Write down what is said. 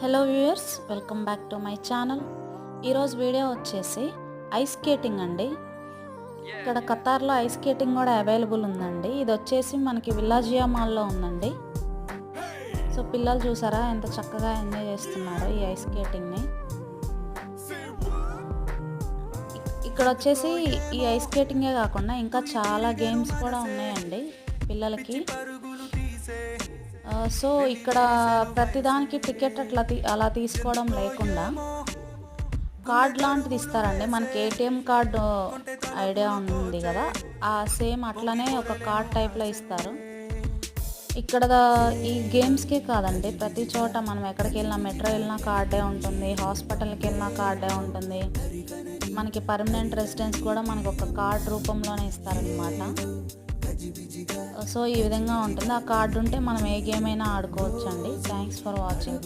Hello viewers, welcome back to my channel. ఈరోజు video వచ్చేసి ice skating అండి. ఇక్కడ ఖతార్లో ఐస్ స్కేటింగ్ కూడా అవైలబుల్ ఉందండి. ఇది వచ్చేసి మనకి విల్లాజియా మాల్లో ఉందండి. సో పిల్లలు చూసారా ఎంత చక్కగా ఎంజాయ్ చేస్తున్నారో ఈ ఐస్ స్కేటింగ్ని. ఇక్కడ వచ్చేసి ఈ ఐస్ స్కేటింగే కాకుండా ఇంకా చాలా గేమ్స్ కూడా ఉన్నాయండి పిల్లలకి. సో ఇక్కడ ప్రతిదానికి టికెట్ అలా తీసుకోవడం లేకుండా కార్డ్ లాంటిది ఇస్తారండి. మనకి ఏటీఎం కార్డు ఐడియా ఉంది కదా, ఆ సేమ్ అట్లనే ఒక కార్డ్ టైప్లో ఇస్తారు. ఇక్కడ ఈ గేమ్స్కే కాదండి, ప్రతి చోట మనం ఎక్కడికి వెళ్ళినా, మెట్రో వెళ్ళినా కార్డే ఉంటుంది, హాస్పిటల్కి వెళ్ళినా కార్డే ఉంటుంది, మనకి పర్మనెంట్ రెసిడెన్స్ కూడా మనకి ఒక కార్డ్ రూపంలోనే ఇస్తారనమాట. సో ఈ విధంగా ఉంటుంది. ఆ కార్డు ఉంటే మనం ఏ గేమ్ అయినా ఆడుకోవచ్చు అండి. Thanks for watching.